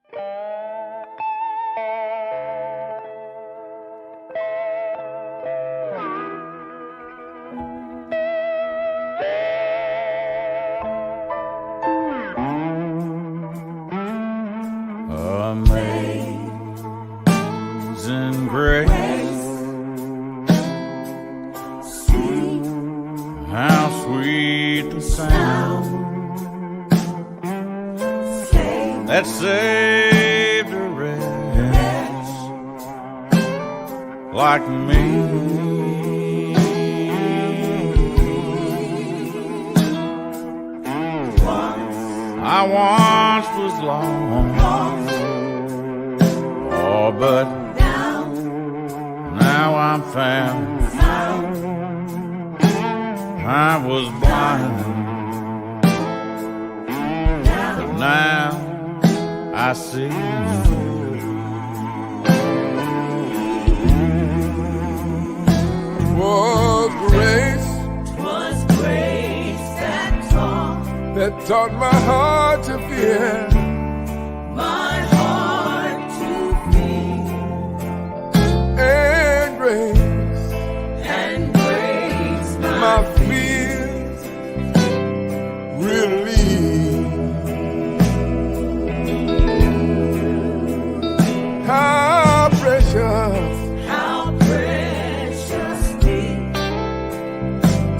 Amazing grace, how sweet the sound that saved a wretch like me. I once was lost, oh, but now I'm found. I was blind, but now I see. Was grace that taught my heart to fear. My heart to fear. And grace, my fears relieve. How precious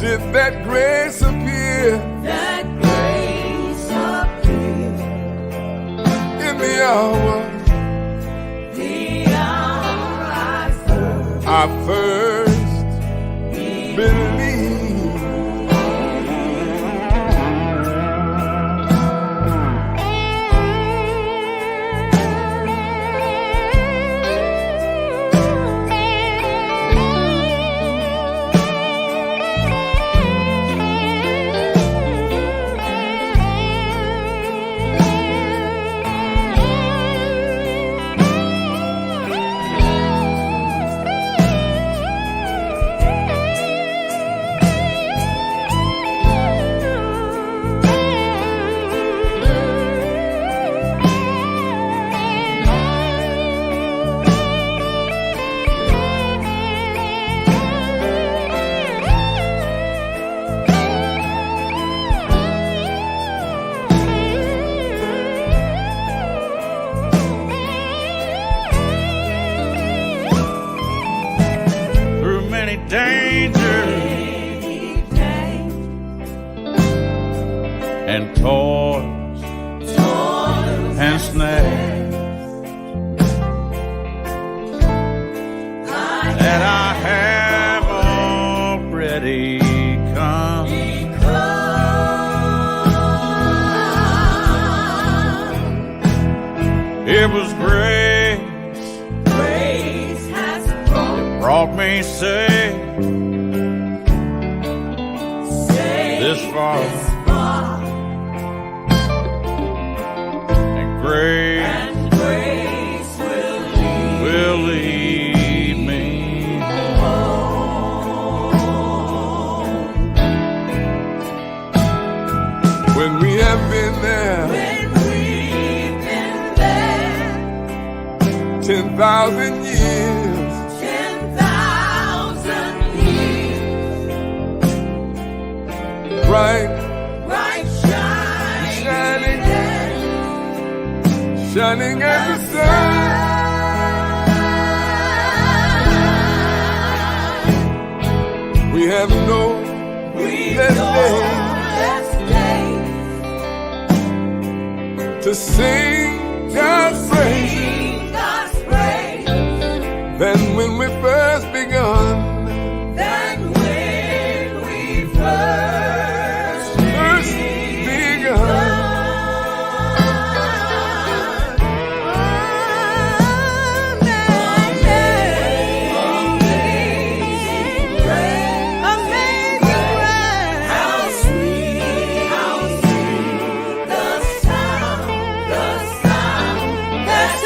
did that grace appear. In the hour I first believed. And toils and snares that I have already come. It was grace has brought me safe this far. Grace will lead me home. When we have been there, 10,000 years, 10,000 years, bright shining as the sun. We have no less days to sing God's praise than when we first begun. That's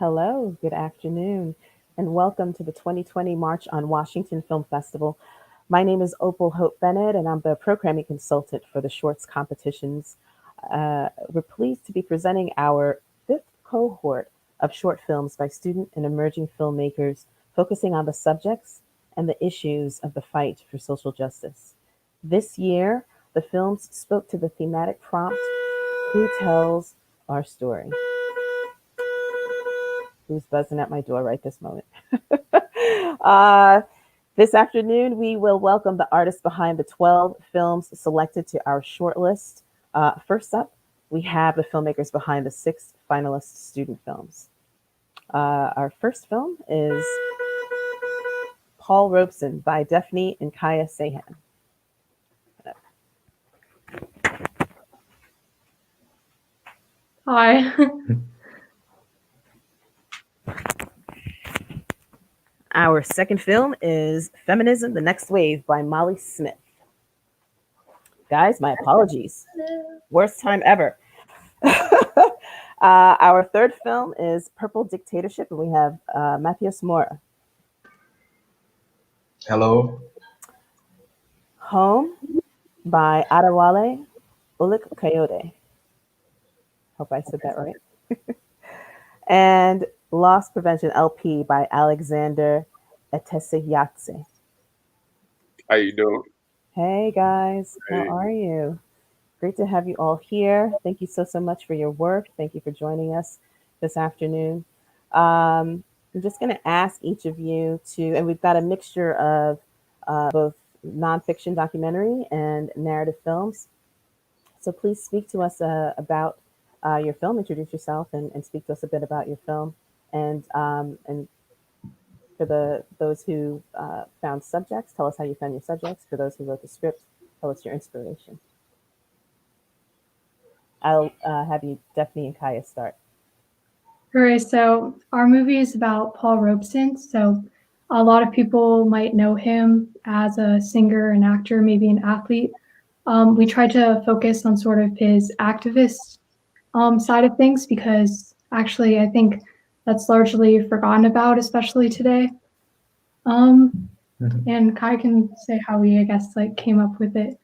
Hello, good afternoon, and welcome to the 2020 March on Washington Film Festival. My name is Opal Hope Bennett, and I'm the programming consultant for the shorts competitions. We're pleased to be presenting our fifth cohort of short films by student and emerging filmmakers, focusing on the subjects and the issues of the fight for social justice. This year, the films spoke to the thematic prompt, Who Tells Our Story? Who's buzzing at my door right this moment? This afternoon, we will welcome the artists behind the 12 films selected to our shortlist. First up, we have the filmmakers behind the 6 finalist student films. Our first film is Paul Robeson by Daphne and Kaya Sahan. Hi. Our second film is Feminism, The Next Wave by Molly Smith. Guys, my apologies. Worst time ever. Our third film is Purple Dictatorship, and we have Matthias Mora. Hello. Home by Adewale Ulik Coyote. Hope I said that right. And Loss Prevention LP by Alexander Eteseyatse. How you doing? Hey guys, Hey. how are you? Great to have you all here. Thank you so much for your work. Thank you for joining us this afternoon. I'm just going to ask each of you to, and we've got a mixture of both nonfiction documentary and narrative films. So please speak to us about your film, introduce yourself, and speak to us a bit about your film. And for those who found subjects, tell us how you found your subjects. For those who wrote the script, tell us your inspiration. I'll have you, Daphne and Kaya, start. All right, so our movie is about Paul Robeson. So a lot of people might know him as a singer, an actor, maybe an athlete. We tried to focus on sort of his activist side of things because actually I think that's largely forgotten about, especially today. And Kai can say how we, I guess, like came up with it.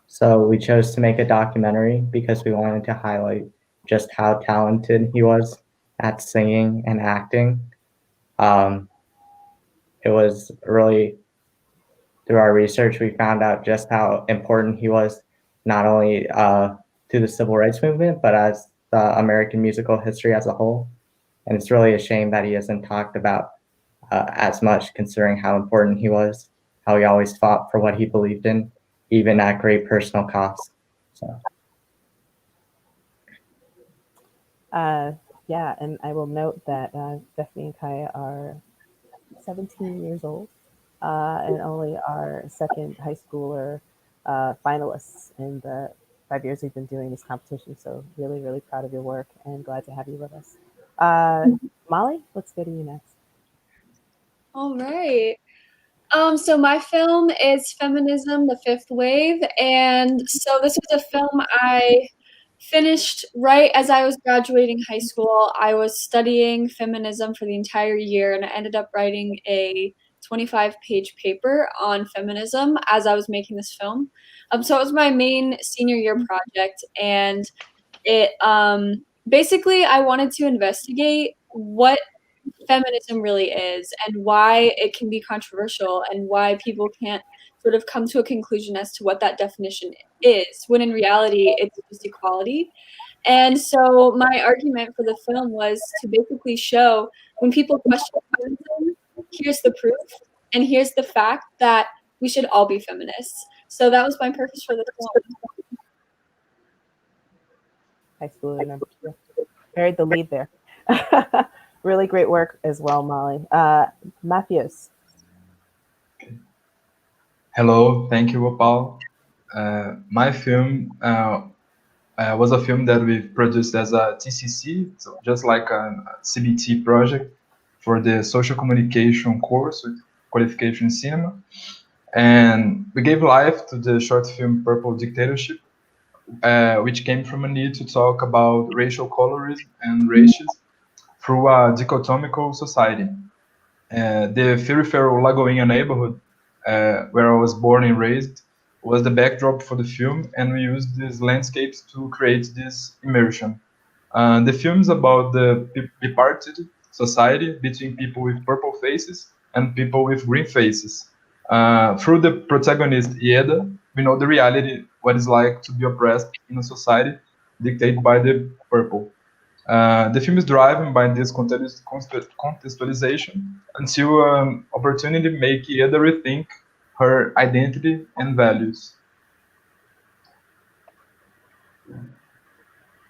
So we chose to make a documentary because we wanted to highlight just how talented he was at singing and acting. It was really, through our research, we found out just how important he was, not only to the civil rights movement, but as the American musical history as a whole. And it's really a shame that he isn't talked about as much, considering how important he was, how he always fought for what he believed in, even at great personal cost. So. Yeah, and I will note that Daphne and Kaya are 17 years old and only our second high schooler finalists in the 5 years we've been doing this competition. So really, really proud of your work and glad to have you with us. Molly, let's go to you next. All right. So my film is Feminism, The Fifth Wave. And so this was a film I finished right as I was graduating high school. I was studying feminism for the entire year, and I ended up writing a 25-page paper on feminism as I was making this film. So it was my main senior year project, and it basically I wanted to investigate what feminism really is and why it can be controversial and why people can't sort of come to a conclusion as to what that definition is, when in reality it's just equality. And so my argument for the film was to basically show when people question feminism, here's the proof and here's the fact that we should all be feminists. So that was my purpose for the film. High schooler number 2. Buried the lead there. Really great work as well, Molly. Matthias. Hello, thank you, Opal. My film was a film that we produced as a TCC, so just like a CBT project for the social communication course with qualification in cinema. And we gave life to the short film Purple Dictatorship, which came from a need to talk about racial colorism and racism through a dichotomical society. The peripheral Lagoinha neighborhood, where I was born and raised, was the backdrop for the film, and we used these landscapes to create this immersion. The film is about the bipartite society between people with purple faces and people with green faces. Through the protagonist Ieda, we know the reality, what it's like to be oppressed in a society dictated by the purple. The film is driven by this contextualization until opportunity make Ieda rethink her identity and values.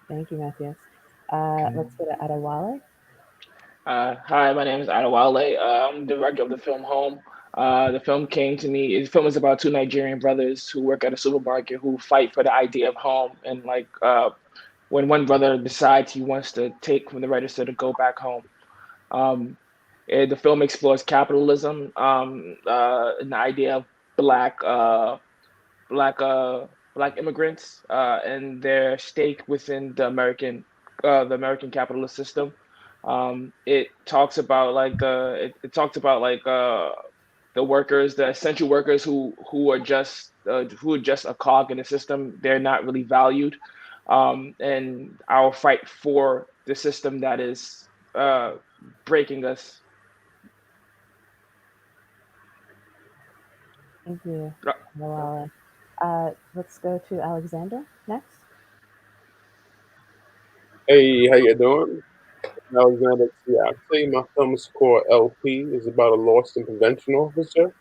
Thank you, Matthias. Let's go to Adewale. Hi, my name is Adewale. I'm the director of the film Home. The film came to me. The film is about two Nigerian brothers who work at a supermarket who fight for the idea of home. And when one brother decides he wants to take from the register to go back home. The film explores capitalism, and the idea of black black black immigrants and their stake within the American capitalist system. It talks about it talks about the workers, the essential workers who are just a cog in the system. They're not really valued, and our fight for the system that is breaking us. Thank you, Adewale. Let's go to Alexander next. Hey, how you doing? Alexander. Yeah, actually, my film is called LP. It's about a lost intervention officer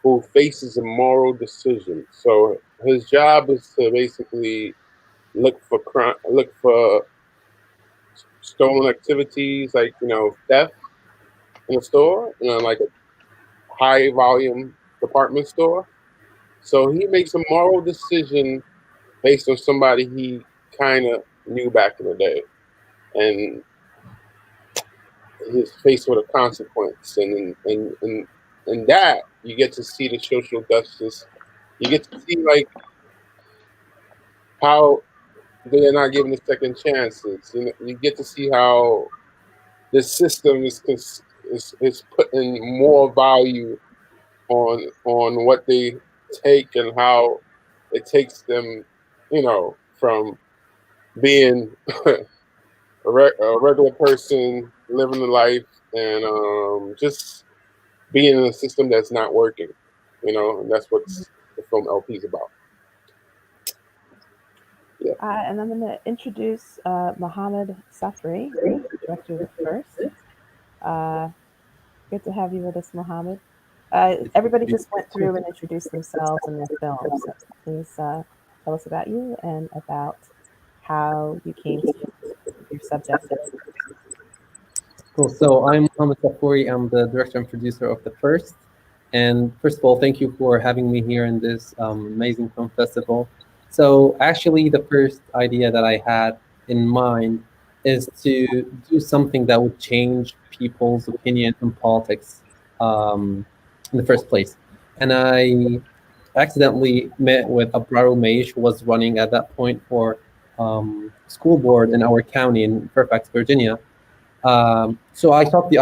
who faces a moral decision. So his job is to basically look for crime, look for stolen activities like theft in a store, like a high volume department store. So he makes a moral decision based on somebody he kind of knew back in the day, and he's faced with a consequence. And in that, you get to see the social justice. You get to see like how they're not given the second chances. You get to see how the system is putting more value on what they take and how it takes them, from being a regular person living a life and just being in a system that's not working, and that's what the film LP is about. Yeah. And I'm going to introduce Mohammed Safri, director of the first. Good to have you with us, Mohammed. Everybody just went through and introduced themselves and their films. So please tell us about you and about how you came to your subject. Cool. So I'm Mohammed Safuri. I'm the director and producer of the first. And first of all, thank you for having me here in this amazing film festival. So actually, the first idea that I had in mind is to do something that would change people's opinion on politics in the first place. And I accidentally met with Abraro Maish, who was running at that point for school board in our county in Fairfax, Virginia. So I took the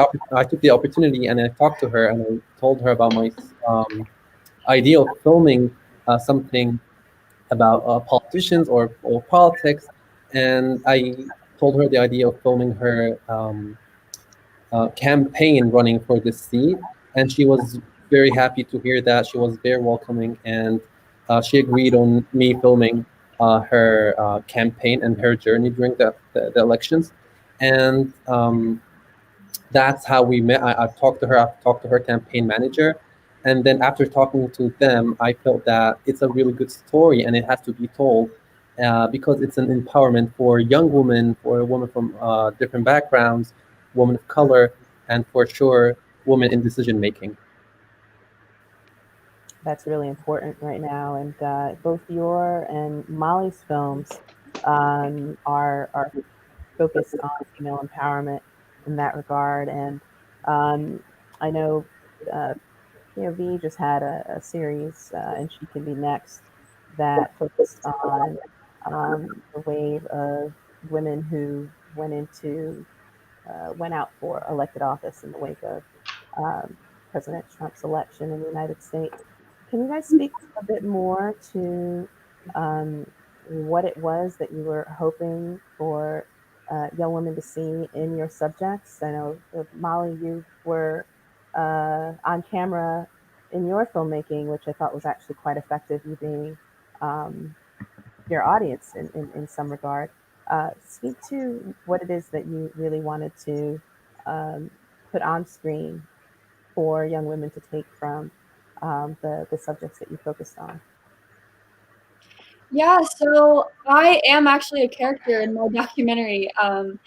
opportunity and I talked to her and I told her about my idea of filming something about politicians or politics, and I told her the idea of filming her campaign running for this seat, and she was very happy to hear that. She was very welcoming, and she agreed on me filming her campaign and her journey during the elections. And that's how we met. I've talked to her. I've talked to her campaign manager, and then after talking to them, I felt that it's a really good story and it has to be told because it's an empowerment for young women, for women from different backgrounds, women of color, and for sure, women in decision making. That's really important right now, and both your and Molly's films are focused on female empowerment in that regard. And I know POV just had a series, and She Can Be Next, that focused on the wave of women who went into went out for elected office in the wake of President Trump's election in the United States. Can you guys speak a bit more to what it was that you were hoping for young women to see in your subjects? I know, Molly, you were on camera in your filmmaking, which I thought was actually quite effective, you being your audience in some regard. Speak to what it is that you really wanted to put on screen for young women to take from the subjects that you focused on. Yeah, so I am actually a character in my documentary, and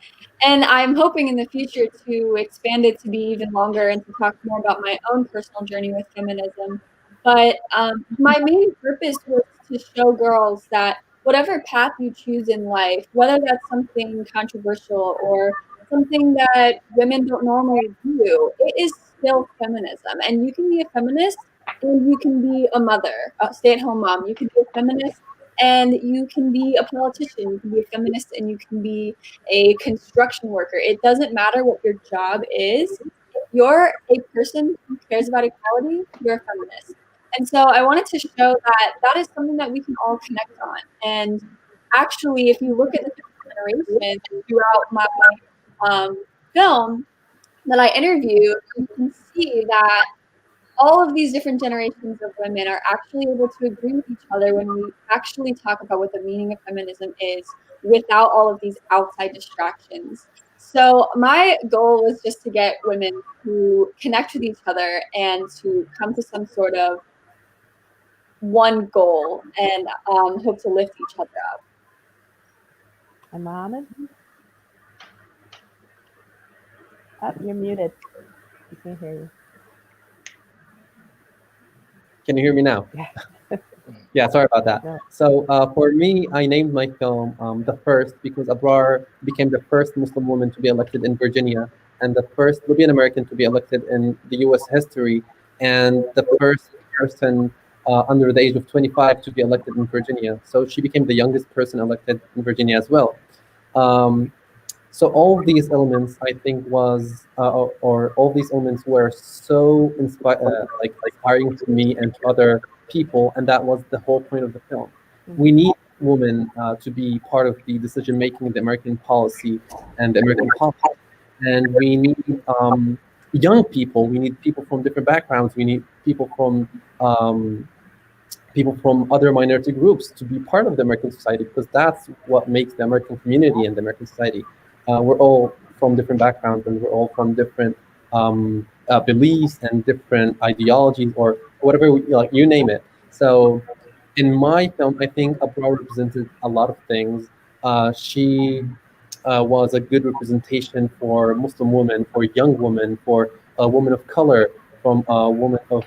I'm hoping in the future to expand it to be even longer and to talk more about my own personal journey with feminism. But my main purpose was to show girls that whatever path you choose in life, whether that's something controversial or something that women don't normally do, it is still feminism. And you can be a feminist and you can be a mother, a stay-at-home mom. You can be a feminist and you can be a politician, you can be a feminist, and you can be a construction worker. It doesn't matter what your job is. If you're a person who cares about equality, you're a feminist. And so I wanted to show that that is something that we can all connect on. And actually, if you look at the different generations throughout my film that I interviewed, you can see that all of these different generations of women are actually able to agree with each other when we actually talk about what the meaning of feminism is without all of these outside distractions. So my goal was just to get women to connect with each other and to come to some sort of one goal and hope to lift each other up. And Mohammed? Oh, you're muted. We can't hear you. Can you hear me now? Yeah. Yeah, sorry about that. No. So for me, I named my film The First because Abrar became the first Muslim woman to be elected in Virginia and the first Libyan American to be elected in the US history and the first person under the age of 25 to be elected in Virginia. So she became the youngest person elected in Virginia as well. So all of these elements, I think, or all these elements were so inspiring to me and to other people, and that was the whole point of the film. We need women to be part of the decision making in the American policy and the American politics, and we need young people. We need people from different backgrounds. We need people from other minority groups to be part of the American society because that's what makes the American community and the American society. We're all from different backgrounds and we're all from different beliefs and different ideologies or whatever, you name it. So in my film, I think Abrar represented a lot of things. She was a good representation for Muslim women, for young women, for a woman of color, from a woman of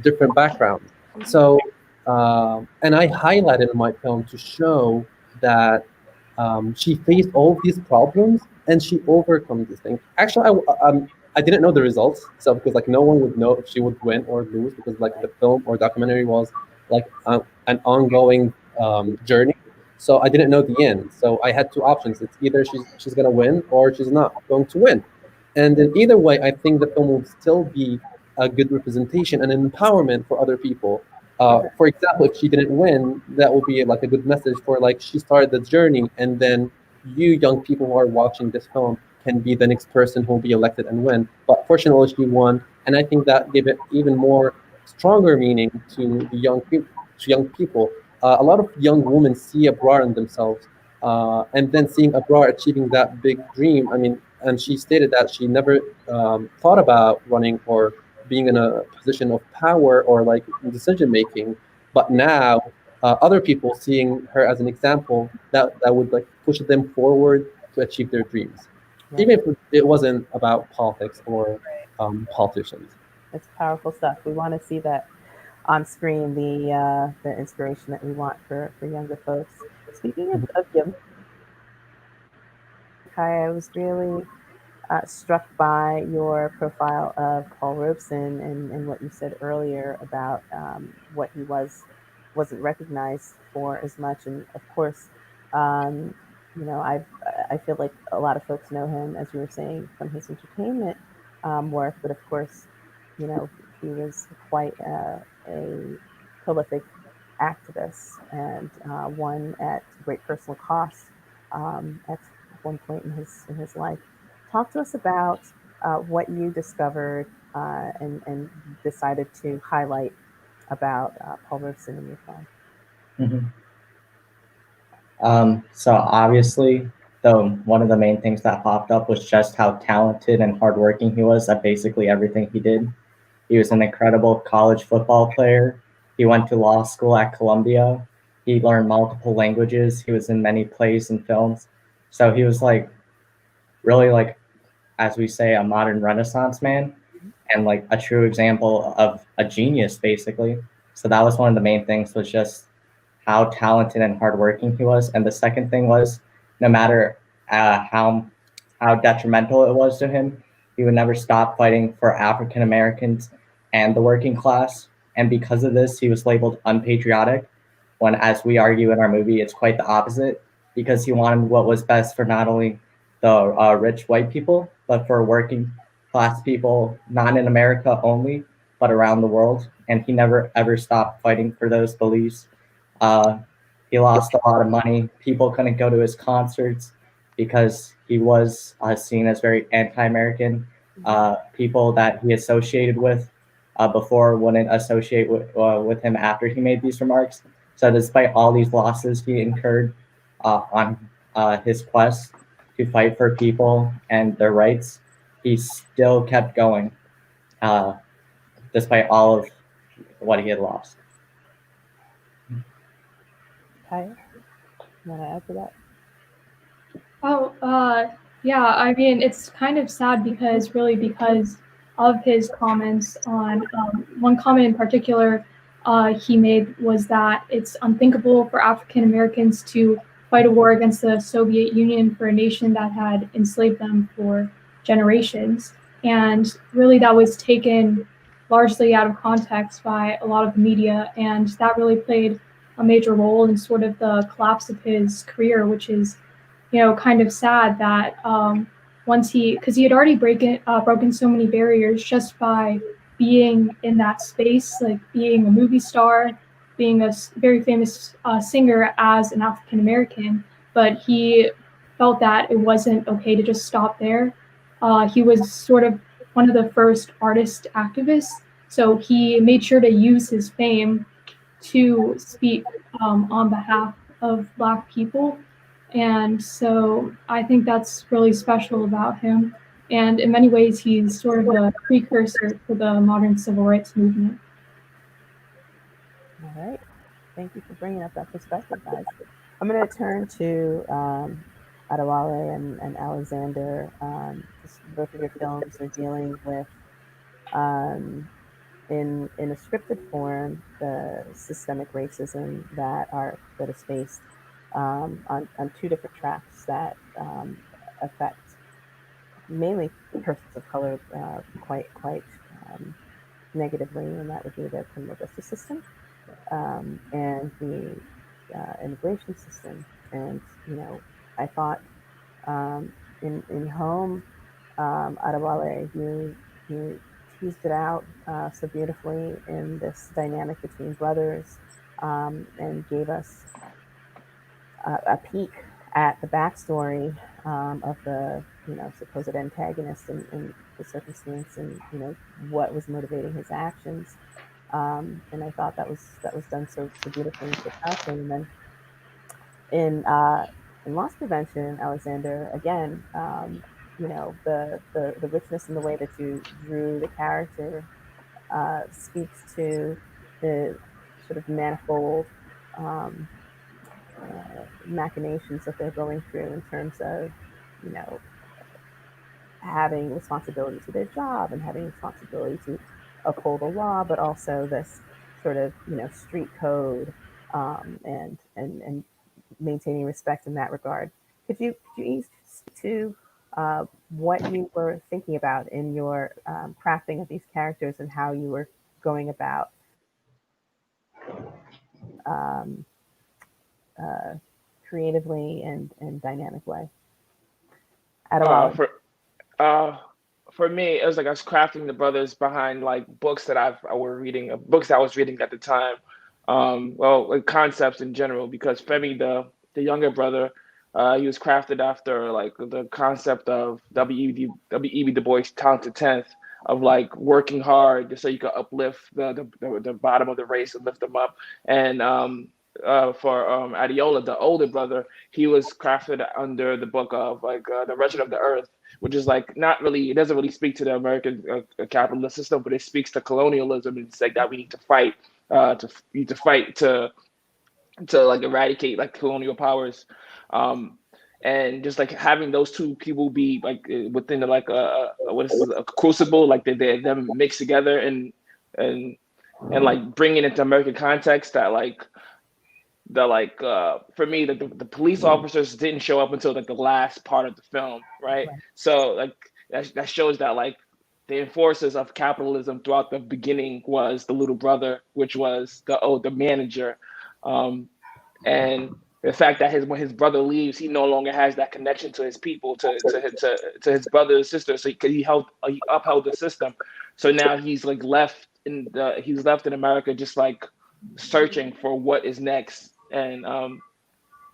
different backgrounds. So, and I highlighted in my film to show that she faced all of these problems and she overcome these things. Actually, I didn't know the results, so because no one would know if she would win or lose because the film or documentary was an ongoing journey. So I didn't know the end. So I had two options. It's either she's gonna win or she's not going to win. And in either way, I think the film will still be a good representation and an empowerment for other people. For example, if she didn't win, that would be a good message for she started the journey, and then you young people who are watching this film can be the next person who will be elected and win. But fortunately, she won, and I think that gave it even more stronger meaning to the young people. A lot of young women see Abrar in themselves, and then seeing Abrar achieving that big dream. I mean, and she stated that she never thought about running or being in a position of power or decision making, but now other people seeing her as an example that would push them forward to achieve their dreams, right. Even if it wasn't about politics or politicians. It's powerful stuff. We want to see that on screen, the inspiration that we want for younger folks. Speaking of young, I was really struck by your profile of Paul Robeson and what you said earlier about what he wasn't recognized for as much. And of course, I feel like a lot of folks know him, as you were saying, from his entertainment work, but of course, you know, he was quite a prolific activist and one at great personal cost at one point in his life. Talk to us about what you discovered and decided to highlight about Paul Robeson in your film. Mhm. So obviously, one of the main things that popped up was just how talented and hardworking he was at basically everything he did. He was an incredible college football player. He went to law school at Columbia. He learned multiple languages. He was in many plays and films. So he was like really like, as we say, a modern Renaissance man and like a true example of a genius, basically. So that was one of the main things, was just how talented and hardworking he was. And the second thing was, no matter how detrimental it was to him, he would never stop fighting for African Americans and the working class. And because of this, he was labeled unpatriotic, when, as we argue in our movie, it's quite the opposite, because he wanted what was best for not only the rich white people, but for working class people, not in America only, but around the world. And he never ever stopped fighting for those beliefs. Uh, he lost a lot of money. People couldn't go to his concerts because he was seen as very anti-American. People that he associated with before wouldn't associate with him after he made these remarks. So despite all these losses he incurred on his quest to fight for people and their rights, he still kept going despite all of what he had lost. Okay, you want to add to that? Oh, yeah. I mean, it's kind of sad because of his comments on one comment in particular he made was that it's unthinkable for African Americans to fight a war against the Soviet Union for a nation that had enslaved them for generations. And really, that was taken largely out of context by a lot of the media. And that really played a major role in sort of the collapse of his career, which is, you know, kind of sad that because he had already broken so many barriers just by being in that space, like being a movie star, being a very famous singer as an African American, but he felt that it wasn't okay to just stop there. He was sort of one of the first artist activists, so he made sure to use his fame to speak on behalf of Black people. And so I think that's really special about him. And in many ways, he's sort of a precursor to the modern civil rights movement. All right. Thank you for bringing up that perspective, guys. I'm going to turn to Adewale and Alexander. Both of your films are dealing with, in a scripted form, the systemic racism that is faced on two different tracks that affect mainly persons of color quite negatively, and that would be the criminal justice system and the immigration system. And you know, I thought in Home, Adewale, you teased it out so beautifully in this dynamic between brothers, and gave us a peek at the backstory of the supposed antagonist and the circumstance, and what was motivating his actions. And I thought that was done so beautifully and so powerfully. And then in loss prevention, Alexander, again, the richness in the way that you drew the character speaks to the sort of manifold machinations that they're going through in terms of, you know, having responsibility to their job and having responsibility to uphold the law, but also this sort of, street code and maintaining respect in that regard. Could you each speak to what you were thinking about in your crafting of these characters and how you were going about creatively and dynamic way? Adewale? For for me, it was like I was crafting the brothers behind like books that books that I was reading at the time. Well, like concepts in general, because Femi, the younger brother, he was crafted after like the concept of W.E.B. Du Bois' Talented Tenth, of like working hard just so you could uplift the bottom of the race and lift them up. And for Adiola, the older brother, he was crafted under the book of like the Wretched of the Earth, which is like not really, it doesn't really speak to the American capitalist system, but it speaks to colonialism, and it's like that we need to fight to like eradicate like colonial powers. um and just like having those two people be like within the, like what is a crucible, like they them mixed together, and and like bringing it to American context, that like for me, the police officers didn't show up until like the last part of the film, right? Right. So like that shows that like the enforcers of capitalism throughout the beginning was the little brother, which was the manager. And the fact that when his brother leaves, he no longer has that connection to his people, to his brother and sister. So he upheld the system. So now he's like he's left in America, just like searching for what is next. And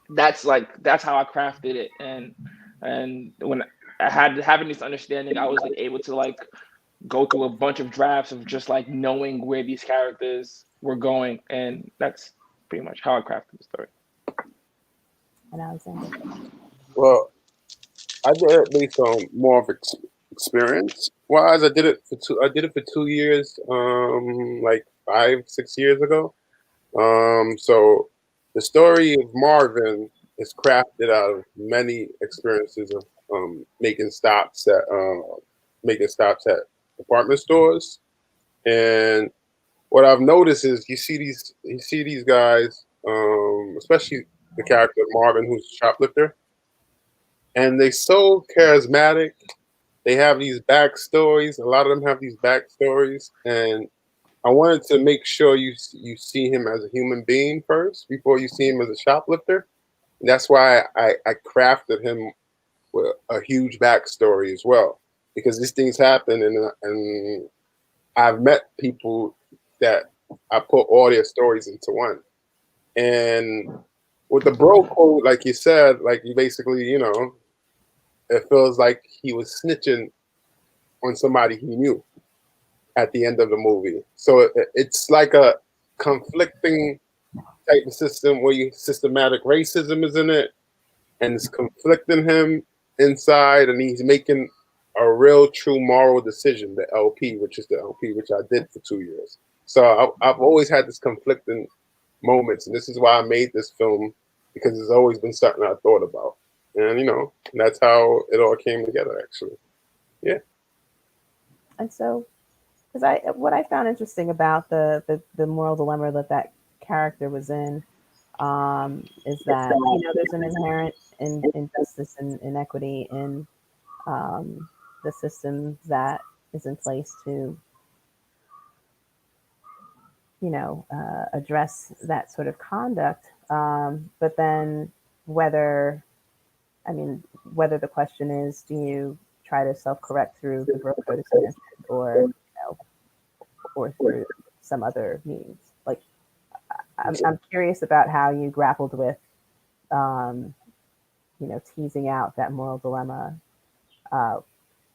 that's how I crafted it. And when I had having this understanding, I was like able to like go through a bunch of drafts of just like knowing where these characters were going, and that's pretty much how I crafted the story. And Alexander? Well, I did it based on more of experience. Wise, I did it for 2 years, like 5-6 years ago. So the story of Marvin is crafted out of many experiences of making stops at department stores. And what I've noticed is you see these guys, especially the character of Marvin, who's a shoplifter, and they so charismatic. They have these backstories. A lot of them have these backstories, and I wanted to make sure you see him as a human being first before you see him as a shoplifter. And that's why I crafted him with a huge backstory as well, because these things happen, and I've met people that I put all their stories into one. And with the bro code, like you said, like you basically, it feels like he was snitching on somebody he knew at the end of the movie. So it's like a conflicting type of system where systematic racism is in it, and it's conflicting him inside, and he's making a real true moral decision, the LP, which I did for 2 years. So I've always had this conflicting moments, and this is why I made this film, because it's always been something I thought about. And that's how it all came together, actually. Yeah. And so, because what I found interesting about the moral dilemma that character was in, is that there's an inherent injustice and inequity in the system that is in place to address that sort of conduct. But then whether the question is, do you try to self-correct through the bro code experiment, or through some other means? Like, I'm curious about how you grappled with, teasing out that moral dilemma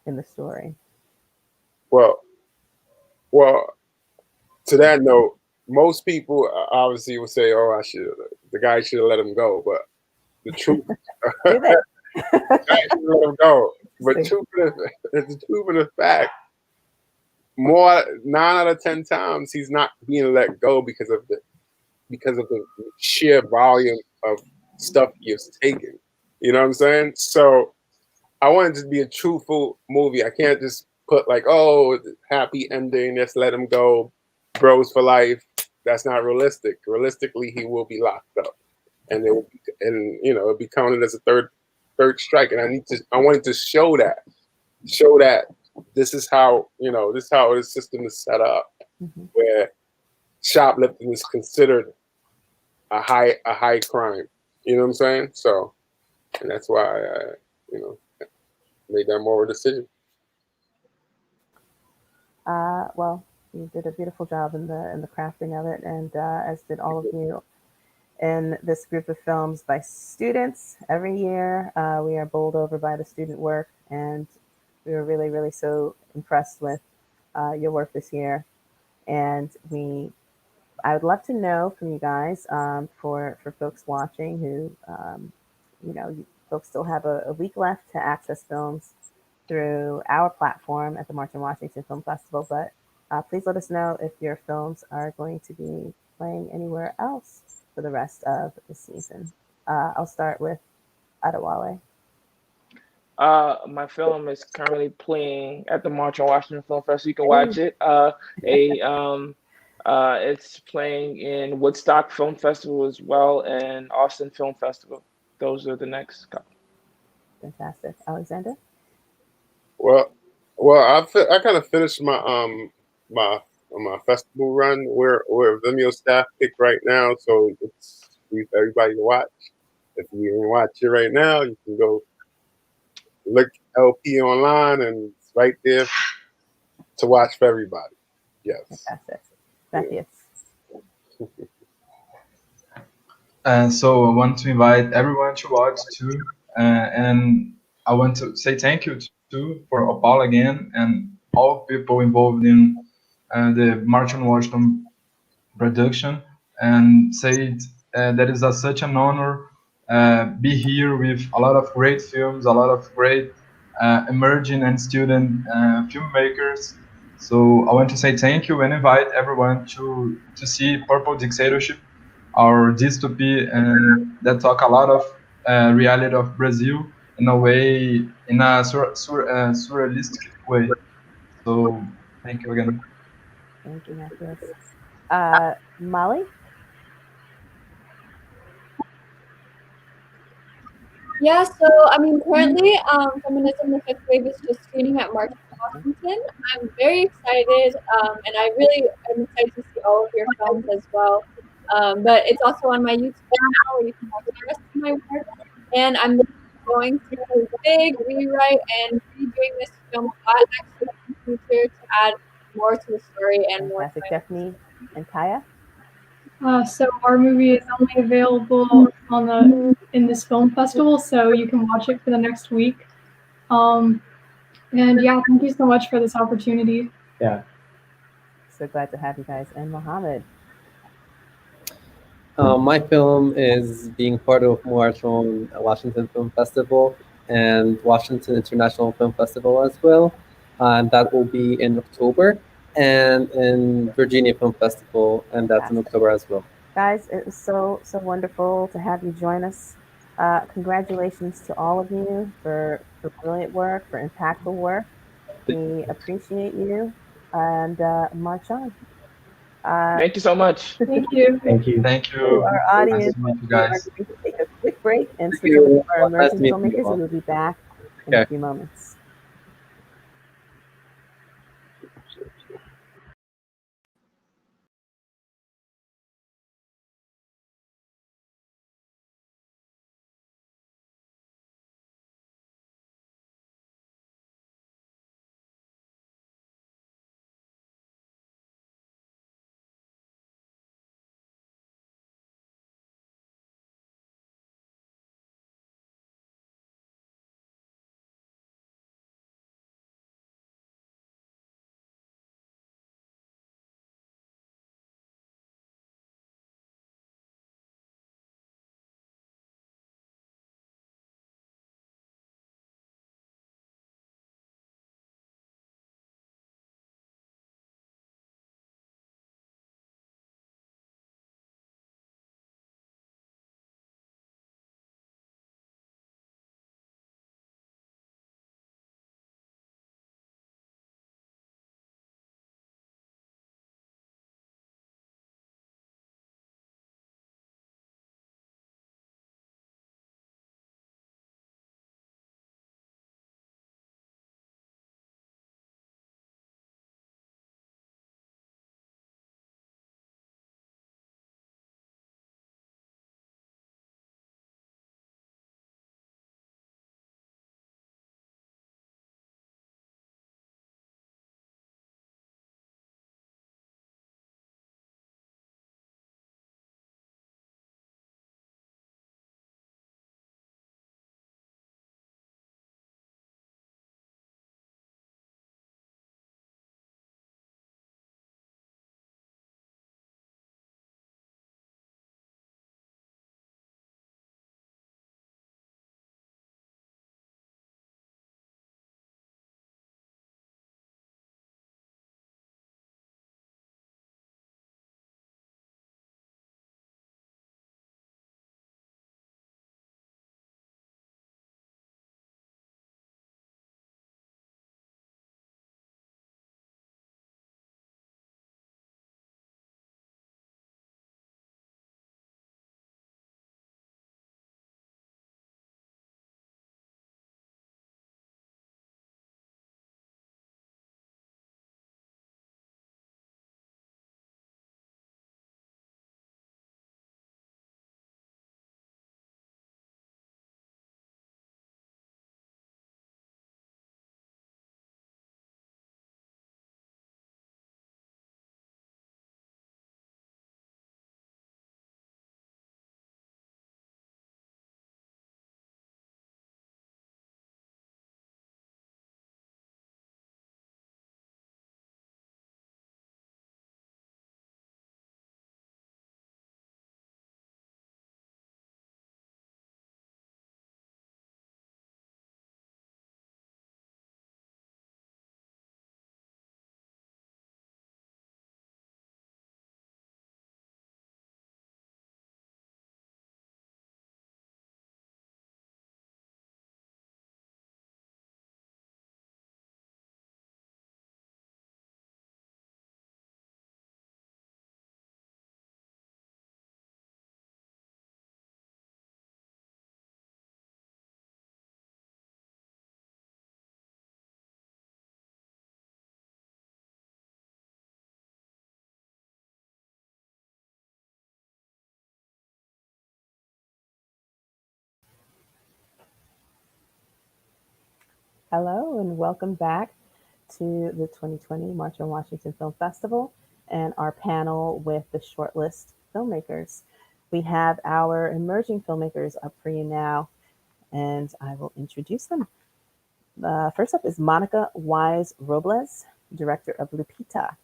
in the story. Well, to that note, most people obviously will say, "Oh, the guy should have let him go." But the truth, Do they? the guy should have let him go. But the truth of the fact, 9 out of 10 times he's not being let go because of the sheer volume of stuff he has taken. You know what I'm saying? So I want it to be a truthful movie. I can't just put like, "Oh, happy ending, let's let him go, bros for life." That's not realistic. Realistically, he will be locked up, and it'll be counted as a third strike. And I wanted to show that this is how the system is set up, where shoplifting is considered a high crime. You know what I'm saying? So, and that's why made that moral decision. Well, you did a beautiful job in the crafting of it, and as did all of you in this group of films by students. Every year, we are bowled over by the student work, and we were really, really so impressed with your work this year. And I would love to know from you guys, for folks watching who, you folks still have a week left to access films through our platform at the March on Washington Film Festival. But please let us know if your films are going to be playing anywhere else for the rest of the season. I'll start with Adewale. My film is currently playing at the March on Washington Film Festival. You can watch it. It's playing in Woodstock Film Festival as well and Austin Film Festival. Those are the next couple. Fantastic. Alexander? Well, I kind of finished my festival run. We're Vimeo staff pick right now, so it's free for everybody to watch. If you didn't watch it right now, you can go look LP online, and it's right there to watch for everybody. Yes. Fantastic. Matthias? So I want to invite everyone to watch too, and I want to say thank you too for Opal again and all people involved in the March on Washington production, and say that is such an honor be here with a lot of great films, a lot of great emerging and student filmmakers. So I want to say thank you and invite everyone to see Purple Dictatorship, our dystopy, and that talk a lot of reality of Brazil in a way, in a surrealistic way. So thank you again. Thank you, Matthias. Molly? Yeah, so I mean, currently, Feminism the Fifth Wave is just screening at March in Washington. I'm very excited, and I really am excited to see all of your films as well. But it's also on my YouTube channel where you can watch the rest of my work. And I'm going through a big rewrite and redoing this film a lot actually in the future to add more to the story and more. Fantastic. Stephanie and Kaya? So our movie is only available in this film festival, so you can watch it for the next week. And yeah, thank you so much for this opportunity. Yeah. So glad to have you guys. And Mohammed? My film is being part of March on Washington Film Festival and Washington International Film Festival as well. And that will be in October, and in Virginia Film Festival, and that's in October as well. Guys, it was so wonderful to have you join us. Congratulations to all of you for brilliant work, for impactful work. We appreciate you, and march on. Thank you so much. Thank you. Thank you. Thank you. To our audience, Nice to meet you we are guys. going to take a quick break and switch you. over to our Nice emerging meeting you filmmakers, all. and we'll be back in Okay. a few moments. Hello, and welcome back to the 2020 March on Washington Film Festival and our panel with the shortlist filmmakers. We have our emerging filmmakers up for you now, and I will introduce them. First up is Monica Weiss Robles, director of Lupita.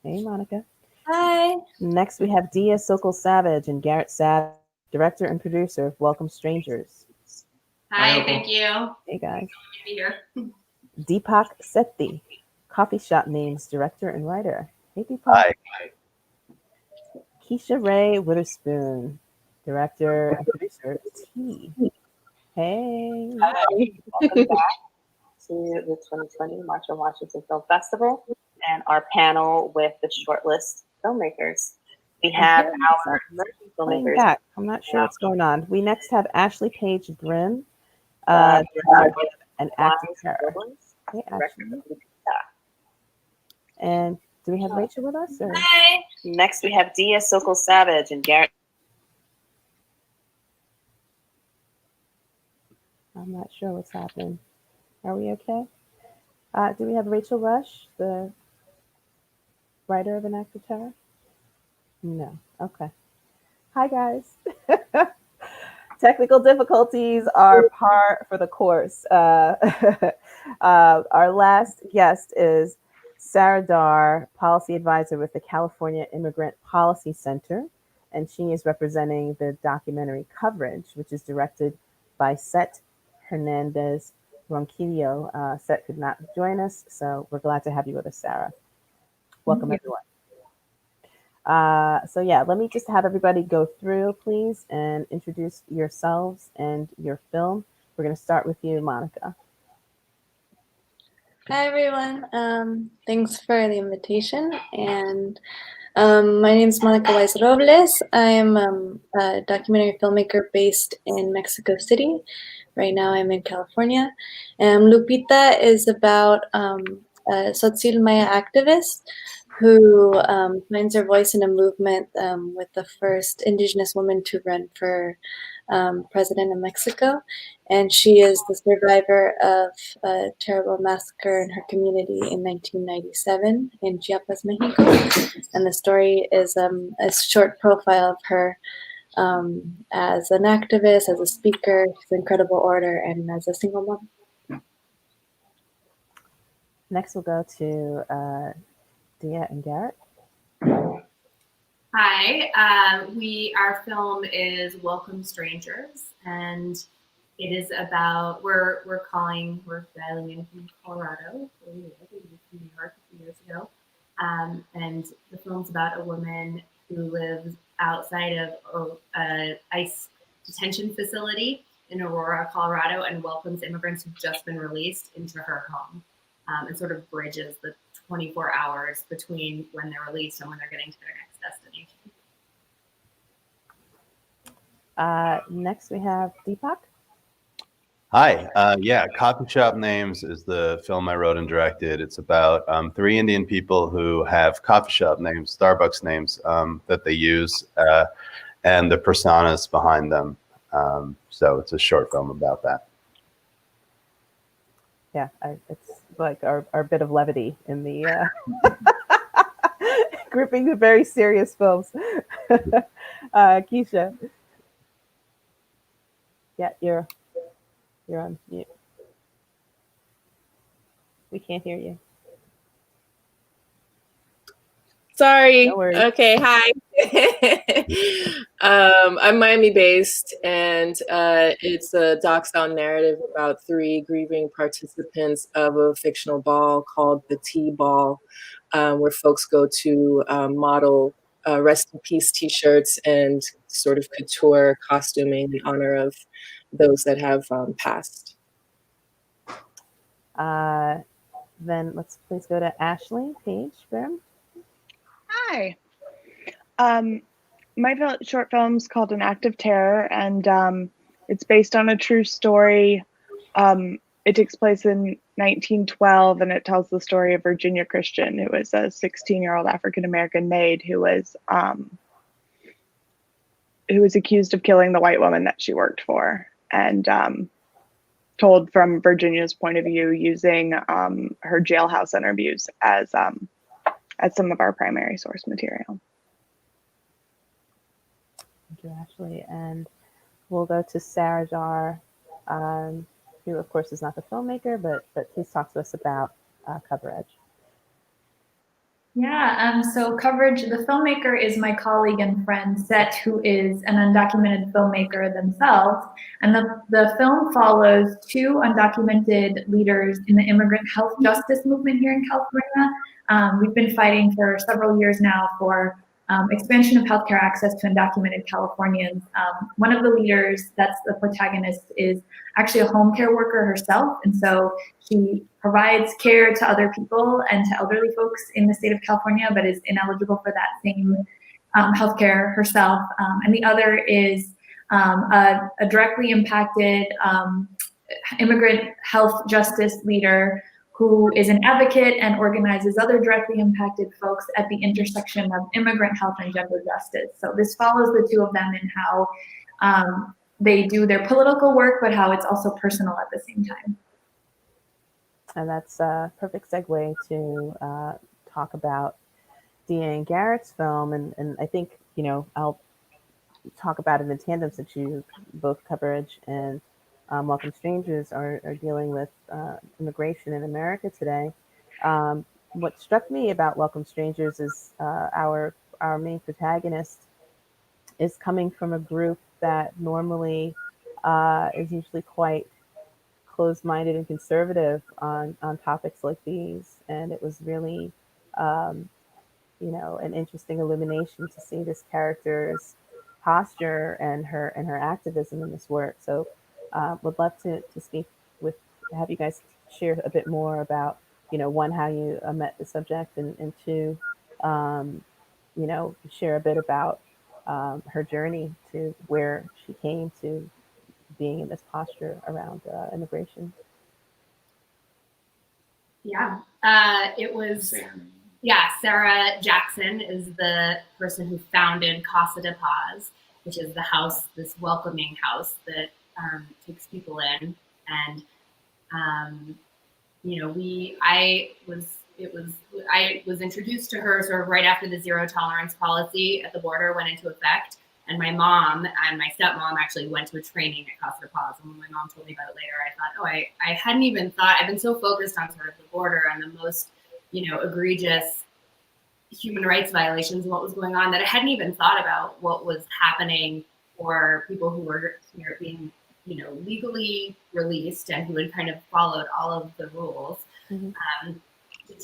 Hey, Monica. Hi. Next, we have Dia Sokol Savage and Garrett Savage, director and producer of Welcome Strangers. Hi, thank you. Hey, guys. Be here. Deepak Sethi, Coffee Shop Names director and writer. Hey, Deepak. Hi. Keisha Ray Witherspoon, director and producer, T. Hey. Hi. Welcome back to the 2020 March on Washington Film Festival and our panel with the shortlist filmmakers. We have our emerging filmmakers. Back. I'm not sure what's going on. We next have Ashley Paige Grimm, director of An Act of Terror. Hey, Ashley. And do we have Rachel with us? Or? Hi. Next, we have Dia Sokol Savage and Garrett. I'm not sure what's happening. Are we okay? Do we have Rachel Rush, the writer of An Act of Terror? No. Okay. Hi, guys. Technical difficulties are par for the course. Our last guest is Sarah Dar, policy advisor with the California Immigrant Policy Center, and she is representing the documentary Coverage, which is directed by Set Hernandez Ronquillo. Set could not join us, so we're glad to have you with us, Sarah. Welcome, everyone. So yeah, let me just have everybody go through, please, and introduce yourselves and your film. We're going to start with you, Monica. Hi, everyone. Thanks for the invitation. And my name is Monica Weiss Robles. I am a documentary filmmaker based in Mexico City. Right now I'm in California. Lupita is about a Tzotzil Maya activist who finds her voice in a movement with the first indigenous woman to run for president of Mexico. And she is the survivor of a terrible massacre in her community in 1997 in Chiapas, Mexico. And the story is a short profile of her as an activist, as a speaker, as an incredible orator, and as a single mom. Next we'll go to Dia and Garrett. Hi, our film is Welcome Strangers, and it is about, we're dialing in from Colorado, where we live. We moved from New York a few years ago, and the film's about a woman who lives outside of an ICE detention facility in Aurora, Colorado, and welcomes immigrants who've just been released into her home, and sort of bridges the 24 hours between when they're released and when they're getting to their next destination. Next we have Deepak. Hi. Yeah, Coffee Shop Names is the film I wrote and directed. It's about 3 Indian people who have coffee shop names, Starbucks names that they use, and the personas behind them. So it's a short film about that. Yeah, it's like our bit of levity in the grouping the very serious films. Keisha. Yeah, you're on mute. We can't hear you. Sorry. No worries. Okay, hi. I'm Miami-based, and it's a doc-style narrative about 3 grieving participants of a fictional ball called the T-Ball, where folks go to model rest in peace T-shirts and sort of couture costuming in honor of those that have passed. Then let's please go to Ashley Paige Grimm. Hi. My short film's called An Act of Terror, and it's based on a true story. It takes place in 1912, and it tells the story of Virginia Christian, who was a 16-year-old African-American maid who was accused of killing the white woman that she worked for. And told from Virginia's point of view, using her jailhouse interviews as some of our primary source material. Thank you, Ashley. And we'll go to Sarah Jar, who of course is not the filmmaker, but please talk to us about Coverage. Yeah, so Coverage, the filmmaker is my colleague and friend Set, who is an undocumented filmmaker themselves. And the film follows two undocumented leaders in the immigrant health justice movement here in California. We've been fighting for several years now for expansion of healthcare access to undocumented Californians. One of the leaders, that's the protagonist, is actually a home care worker herself. And so she provides care to other people and to elderly folks in the state of California, but is ineligible for that same healthcare herself. And the other is a directly impacted immigrant health justice leader who is an advocate and organizes other directly impacted folks at the intersection of immigrant health and gender justice. So this follows the two of them in how they do their political work, but how it's also personal at the same time. And that's a perfect segue to talk about Dia and Garrett's film. And I think, I'll talk about it in tandem since you both Coverage and Welcome Strangers are dealing with immigration in America today. What struck me about Welcome Strangers is our main protagonist is coming from a group that normally is usually quite closed-minded and conservative on topics like these. And it was really, an interesting illumination to see this character's posture and her activism in this work. So would love to speak have you guys share a bit more about, one, how you met the subject, and two, share a bit about her journey to where she came to being in this posture around immigration. Yeah, it was, Sarah Jackson is the person who founded Casa de Paz, which is the house, this welcoming house that takes people in. And, I was introduced to her sort of right after the zero tolerance policy at the border went into effect. And my mom and my stepmom actually went to a training at Casa de Paz. And when my mom told me about it later, I thought, I hadn't even thought, I've been so focused on sort of the border and the most, egregious human rights violations and what was going on that I hadn't even thought about what was happening for people who were here being, legally released and who had kind of followed all of the rules to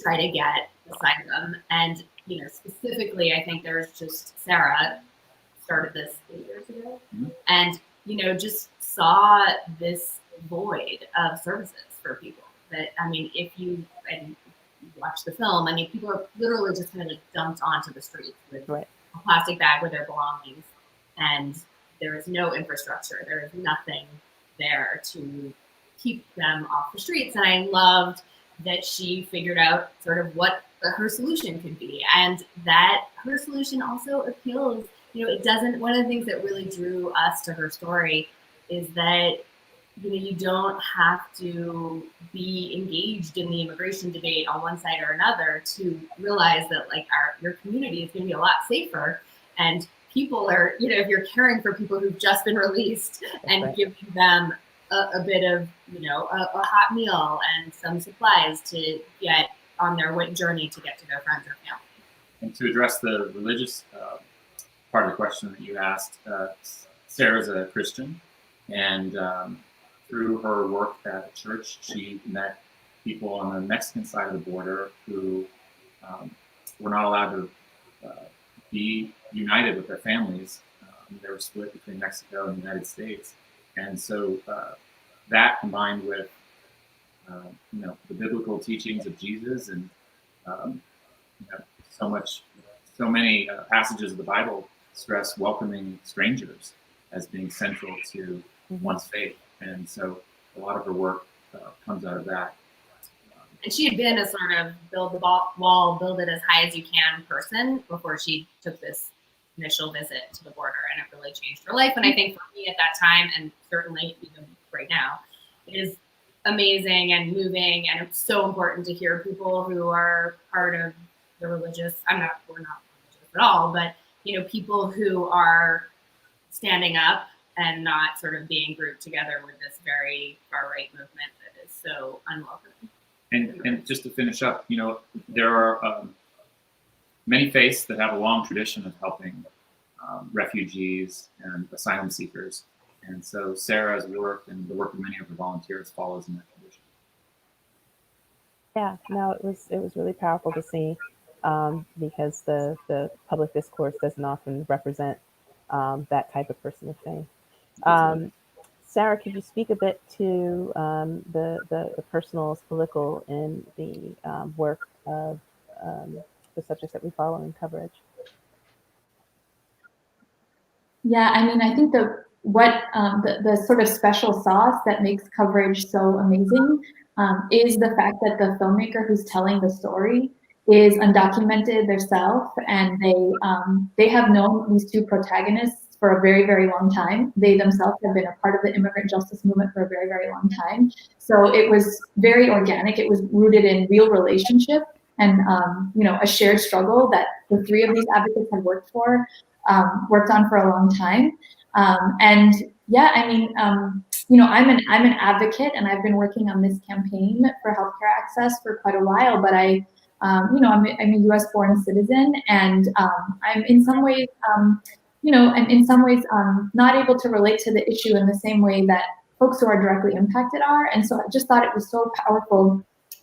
try to get asylum. And, specifically, I think there's just Sarah started this 8 years ago and, just saw this void of services for people that, if you watch the film, people are literally just kind of dumped onto the streets with a plastic bag with their belongings, and there is no infrastructure. There is nothing there to keep them off the streets. And I loved that she figured out sort of what her solution could be, and that her solution also appeals. It doesn't, one of the things that really drew us to her story is that, you don't have to be engaged in the immigration debate on one side or another to realize that your community is going to be a lot safer, and people are, if you're caring for people who've just been released and giving them a bit of, a hot meal and some supplies to get on their journey to get to their friends or family. And to address the religious part of the question that you asked, Sarah's a Christian, and through her work at a church, she met people on the Mexican side of the border who were not allowed to be united with their families. They were split between Mexico and the United States. And so that combined with, the biblical teachings of Jesus and, so many passages of the Bible stress welcoming strangers as being central to one's faith. And so a lot of her work comes out of that. And she had been a sort of build the wall, build it as high as you can person before she took this initial visit to the border, and it really changed her life. And I think for me at that time, and certainly even right now, is amazing and moving, and it's so important to hear people who are part of the religious. We're not religious at all, but people who are standing up and not sort of being grouped together with this very far-right movement that is so unwelcoming. And just to finish up, there are many faiths that have a long tradition of helping refugees and asylum seekers. And so Sarah's work and the work of many of her volunteers follows in that tradition. Yeah, no, it was really powerful to see, because the public discourse doesn't often represent that type of person of faith. Sarah, could you speak a bit to the personal, political, in the work of the subjects that we follow in coverage? Yeah, I mean, I think the sort of special sauce that makes coverage so amazing is the fact that the filmmaker who's telling the story is undocumented themselves, and they have known these two protagonists for a very, very long time. They themselves have been a part of the immigrant justice movement for a very, very long time. So it was very organic. It was rooted in real relationship and a shared struggle that the three of these advocates had worked on for a long time. And yeah, I mean, I'm an advocate, and I've been working on this campaign for healthcare access for quite a while. But I'm a U.S. born citizen, and I'm in some ways, not able to relate to the issue in the same way that folks who are directly impacted are. And so I just thought it was so powerful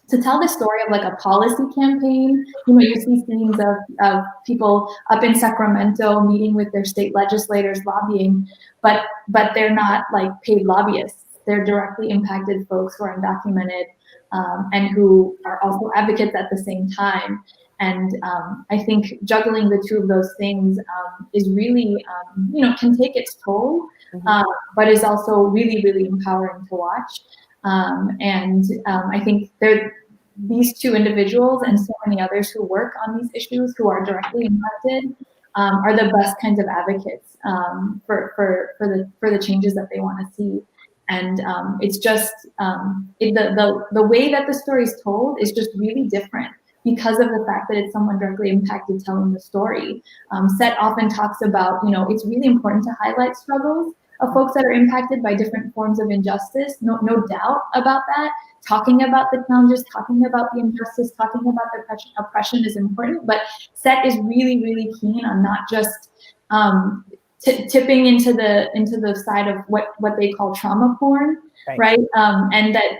to tell the story of like a policy campaign. You see scenes of people up in Sacramento meeting with their state legislators, lobbying, but they're not like paid lobbyists. They're directly impacted folks who are undocumented and who are also advocates at the same time. And I think juggling the two of those things is really, can take its toll, but is also really, really empowering to watch. I think these two individuals and so many others who work on these issues who are directly impacted are the best kinds of advocates for the changes that they want to see. And it's just the way that the story is told is just really different because of the fact that it's someone directly impacted telling the story. Set often talks about, it's really important to highlight struggles of folks that are impacted by different forms of injustice. No doubt about that. Talking about the challenges, talking about the injustice, talking about the oppression is important. But Set is really, really keen on not just tipping into the side of what they call trauma porn, right? And that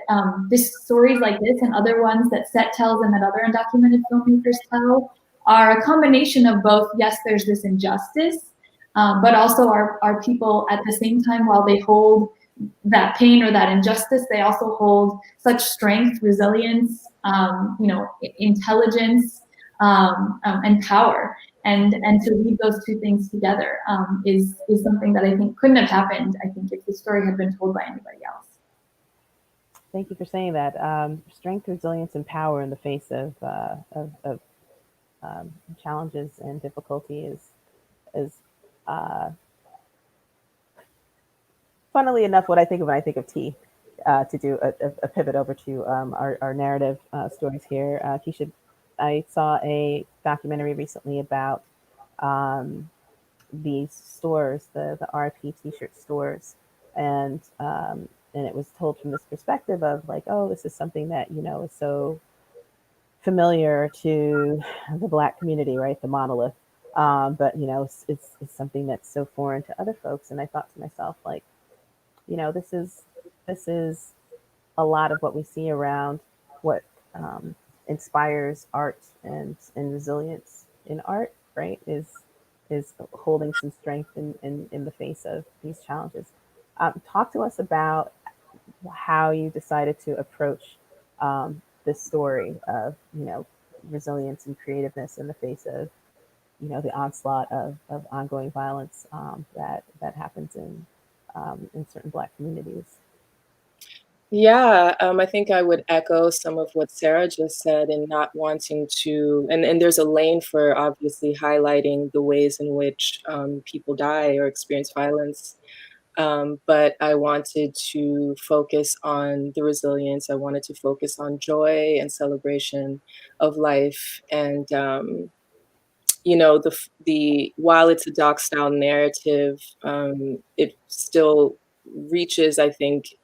this stories like this and other ones that Set tells and that other undocumented filmmakers tell are a combination of both. Yes, there's this injustice, but also our people at the same time, while they hold that pain or that injustice, they also hold such strength, resilience, intelligence, and power. And to lead those two things together is something that I think couldn't have happened, I think, if the story had been told by anybody else. Thank you for saying that. Strength, resilience, and power in the face of challenges and difficulty is funnily enough what I think of when I think of tea. To do a pivot over to our narrative stories here, Keisha, I saw a documentary recently about these stores, the RIP T-shirt stores, and it was told from this perspective of like, oh, this is something that is so familiar to the Black community, right? The monolith, but it's something that's so foreign to other folks. And I thought to myself, like, this is a lot of what we see around what inspires art and resilience in art, right? Is holding some strength in the face of these challenges. Talk to us about how you decided to approach this story of resilience and creativeness in the face of the onslaught of ongoing violence that happens in certain Black communities. Yeah, I think I would echo some of what Sarah just said in not wanting to, and there's a lane for obviously highlighting the ways in which people die or experience violence. But I wanted to focus on the resilience. I wanted to focus on joy and celebration of life. And, you know, the while it's a doc style narrative, it still reaches, I think,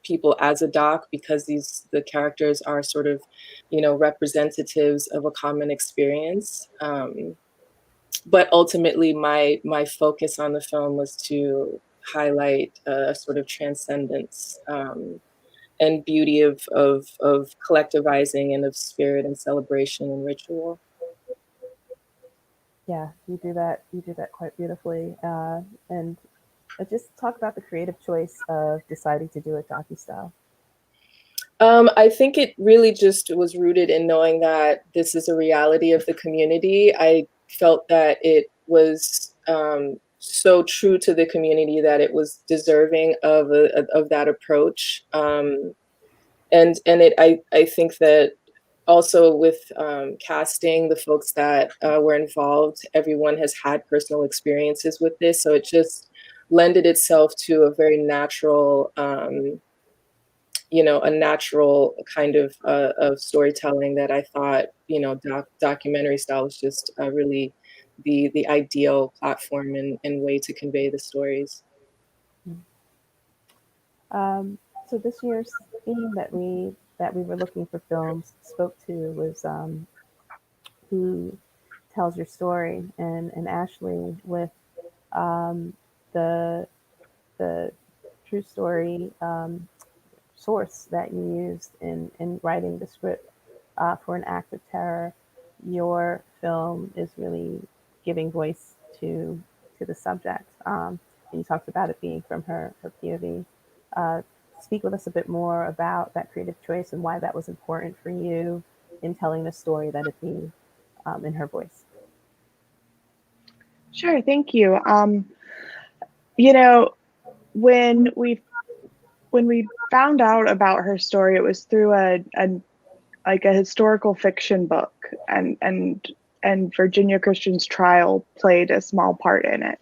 people as a doc, because the characters are sort of, you know, representatives of a common experience. But ultimately, my focus on the film was to highlight a sort of transcendence and beauty of collectivizing and of spirit and celebration and ritual. Yeah, you do that. You do that quite beautifully. And just talk about the creative choice of deciding to do a docu-style. I think it really just was rooted in knowing that this is a reality of the community. I felt that it was so true to the community that it was deserving of that approach. And I think that also with casting, the folks that were involved, everyone has had personal experiences with this, so it just lended itself to a very natural, you know, a natural kind of storytelling that I thought, you know, documentary style is just really the ideal platform and way to convey the stories. So this year's theme that we were looking for films spoke to was who tells your story, and Ashley with the true story source that you used in writing the script for An Act of Terror. Your film is really giving voice to the subject. And you talked about it being from her POV. Speak with us a bit more about that creative choice and why that was important for you in telling the story, that it be in her voice. Sure, thank you. You know, when we found out about her story, it was through a historical fiction book, and Virginia Christian's trial played a small part in it.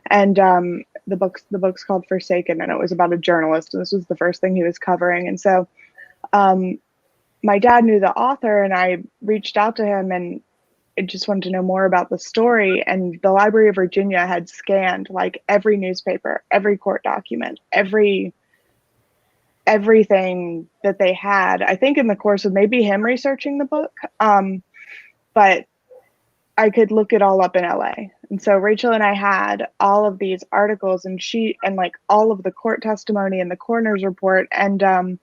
And the book's called Forsaken, and it was about a journalist, and this was the first thing he was covering. And so my dad knew the author, and I reached out to him and I just wanted to know more about the story. And the Library of Virginia had scanned like every newspaper, every court document, everything that they had, I think in the course of maybe him researching the book. But I could look it all up in LA. And so Rachel and I had all of these articles, and like all of the court testimony and the coroner's report, and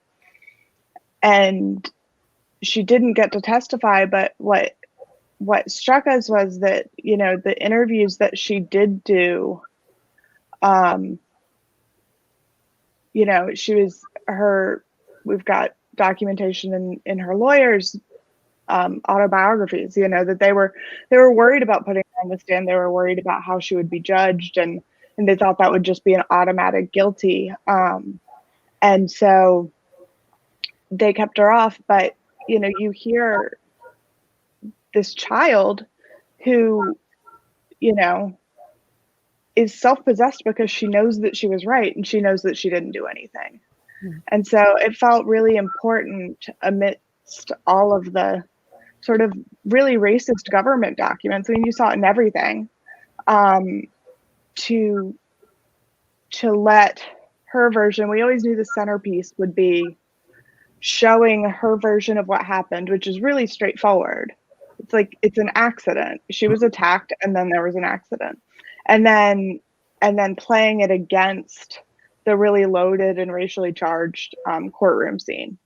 she didn't get to testify, but what struck us was that, you know, the interviews that she did do, you know, we've got documentation in her lawyer's autobiographies, you know, that they were worried about putting her on the stand. They were worried about how she would be judged, and they thought that would just be an automatic guilty. And so they kept her off. But, you know, you hear this child who, you know, is self-possessed because she knows that she was right and she knows that she didn't do anything. And so it felt really important amidst all of the sort of really racist government documents. I mean, you saw it in everything, to let her version. We always knew the centerpiece would be showing her version of what happened, which is really straightforward. It's like, it's an accident. She was attacked, and then there was an accident. And then playing it against the really loaded and racially charged courtroom scene.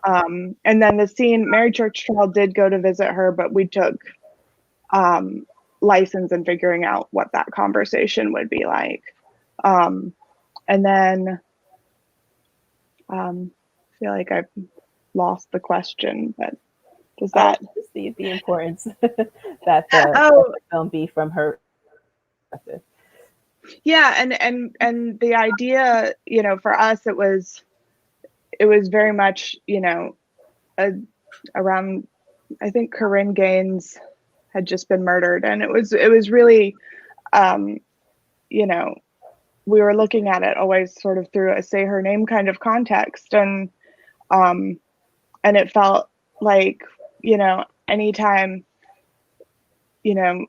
And then the scene, Mary Church Trial did go to visit her, but we took license in figuring out what that conversation would be like. And then I feel like I've lost the question, but does that just the importance that the film be from her perspective? Yeah, and the idea, you know, for us, it was very much, you know, around, I think Corinne, Gaines had just been murdered, and it was really, you know, we were looking at it always sort of through a say her name kind of context, and it felt like, you know, anytime, you know,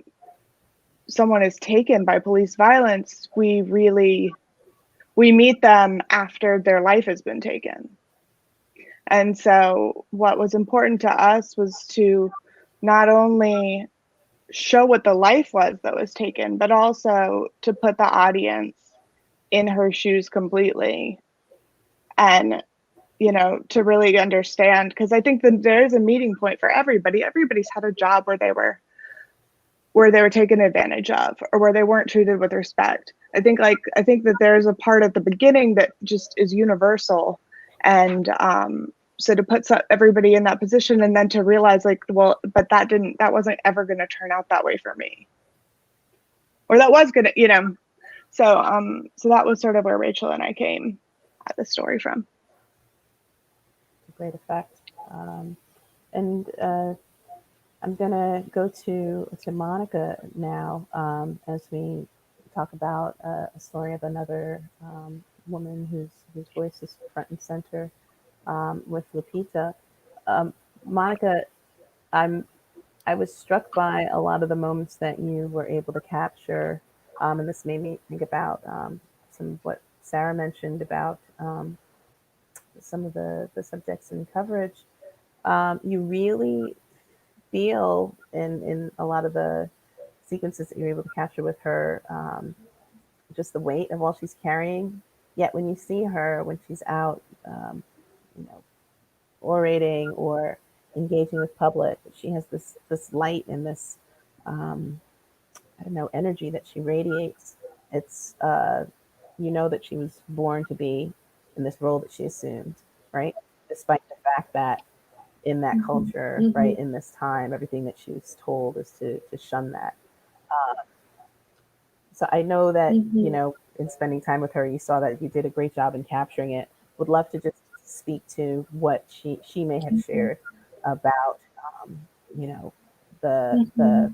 someone is taken by police violence, we meet them after their life has been taken. And so what was important to us was to not only show what the life was that was taken, but also to put the audience in her shoes completely, and, you know, to really understand, because I think that there's a meeting point for everybody. Everybody's had a job where they were taken advantage of, or where they weren't treated with respect. I think that there's a part at the beginning that just is universal, and so to put everybody in that position, and then to realize, like, well, but that wasn't ever going to turn out that way for me, or that was gonna, you know. So so that was sort of where Rachel and I came at the story from. Great effect. And I'm gonna go to Monica now, as we talk about a story of another woman whose voice is front and center, with Lupita. Monica, I was struck by a lot of the moments that you were able to capture, and this made me think about some of what Sarah mentioned about some of the subjects in coverage. You really feel in a lot of the sequences that you're able to capture with her, just the weight of all she's carrying. Yet when you see her, when she's out, you know, orating or engaging with public, she has this light and this, I don't know, energy that she radiates. It's, you know, that she was born to be in this role that she assumed, right? Despite the fact that in that culture, right, in this time, everything that she was told is to shun that. So I know that, you know, in spending time with her, you saw that you did a great job in capturing it. Would love to just speak to what she may have shared about, you know, the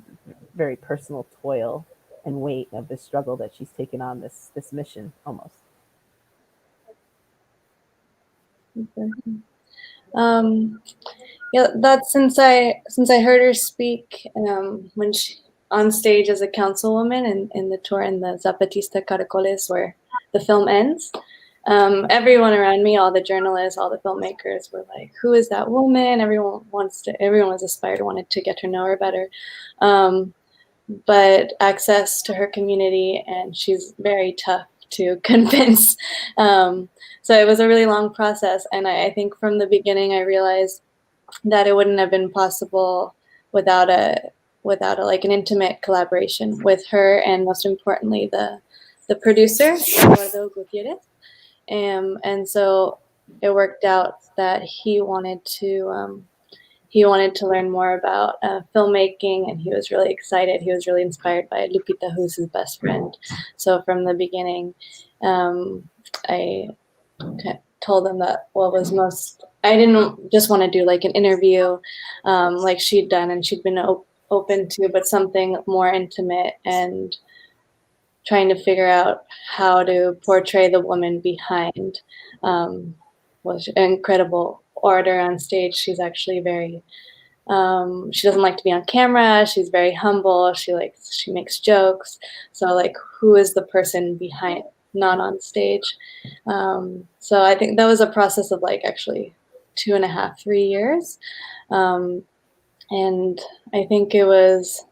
very personal toil and weight of the struggle that she's taken on, this mission almost. Yeah, that since I heard her speak when she on stage as a councilwoman in the tour in the Zapatista Caracoles, where the film ends, everyone around me, all the journalists, all the filmmakers were like, "Who is that woman?" Everyone was inspired, wanted to get to know her better. But access to her community, and she's very tough to convince. So it was a really long process, and I think from the beginning I realized that it wouldn't have been possible without like an intimate collaboration with her, and most importantly the producer, Eduardo Gutierrez. And so it worked out that he wanted to learn more about filmmaking, and he was really excited. He was really inspired by Lupita, who's his best friend. So from the beginning, I told him that I didn't just want to do like an interview like she'd done and she'd been open to, but something more intimate, and trying to figure out how to portray the woman behind. Was an incredible orator on stage. She's actually very, she doesn't like to be on camera. She's very humble. She makes jokes. So like, who is the person behind, not on stage? So I think that was a process of like actually 2.5, 3 years. And I think it was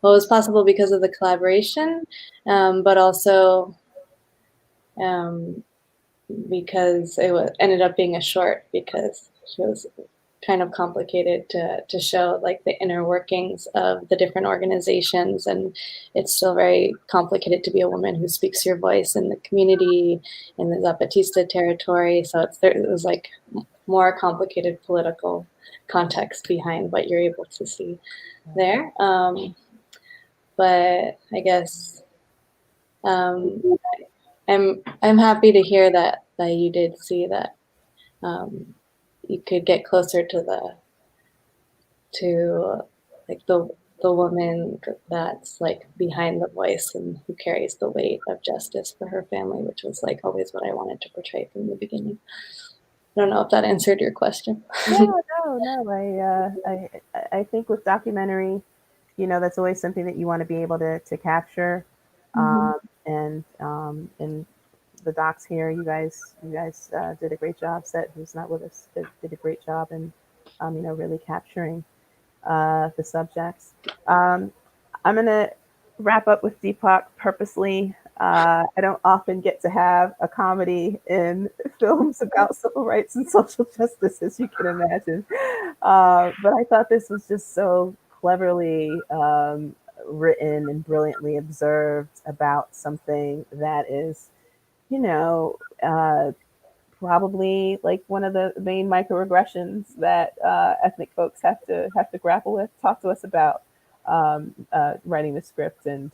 possible because of the collaboration, but also because it ended up being a short, because she was kind of complicated to show like the inner workings of the different organizations, and it's still very complicated to be a woman who speaks your voice in the community in the Zapatista territory. So it was like more complicated political context behind what you're able to see there. But I guess I'm happy to hear that you did see that you could get closer to the the woman that's like behind the voice and who carries the weight of justice for her family, which was like always what I wanted to portray from the beginning. I don't know if that answered your question. No. I think with documentary, that's always something that you want to be able to capture. And in the docs here, you guys did a great job. Seth, who's not with us, did a great job in really capturing the subjects. I'm gonna wrap up with Deepak purposely. I don't often get to have a comedy in films about civil rights and social justice, as you can imagine. But I thought this was just so cleverly written and brilliantly observed about something that is, probably like one of the main microaggressions that ethnic folks have to grapple with. Talk to us about writing the script and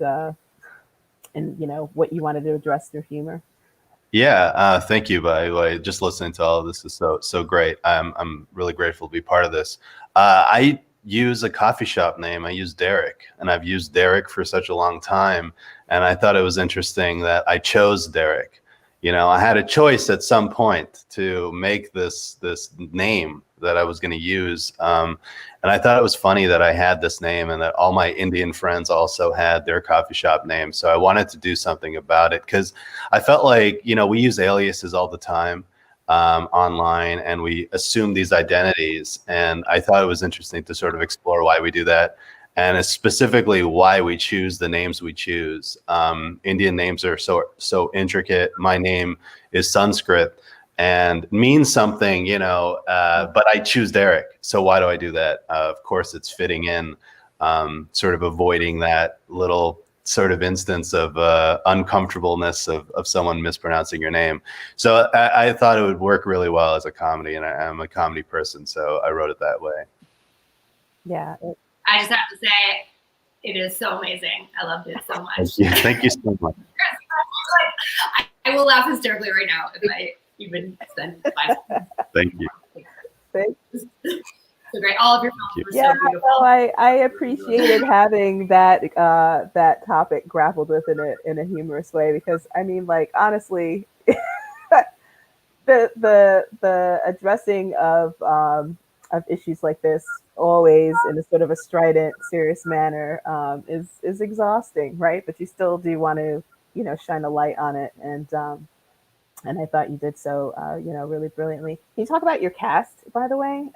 what you wanted to address through humor. Yeah, thank you. By the way, just listening to all of this is so great. I'm really grateful to be part of this. I use a coffee shop name. I use Derek, and I've used Derek for such a long time. And I thought it was interesting that I chose Derek. I had a choice at some point to make this name that I was going to use. And I thought it was funny that I had this name and that all my Indian friends also had their coffee shop name. So I wanted to do something about it because I felt like, we use aliases all the time online, and we assume these identities. And I thought it was interesting to sort of explore why we do that. And it's specifically why we choose the names we choose. Indian names are so intricate. My name is Sanskrit and means something, but I choose Derek. So why do I do that? Of course, it's fitting in, sort of avoiding that little sort of instance of uncomfortableness of someone mispronouncing your name. So I thought it would work really well as a comedy, and I'm a comedy person, so I wrote it that way. Yeah. I just have to say, it is so amazing. I loved it so much. Thank you so much. I will laugh hysterically right now if I even spend 5 seconds. Thank you. Thank you. So great. All of your films were Yeah, so beautiful. I appreciated having that that topic grappled with in a humorous way, because I mean, like, honestly, the addressing of issues like this always in a sort of a strident, serious manner is exhausting, right? But you still do want to, shine a light on it, and I thought you did so, really brilliantly. Can you talk about your cast, by the way?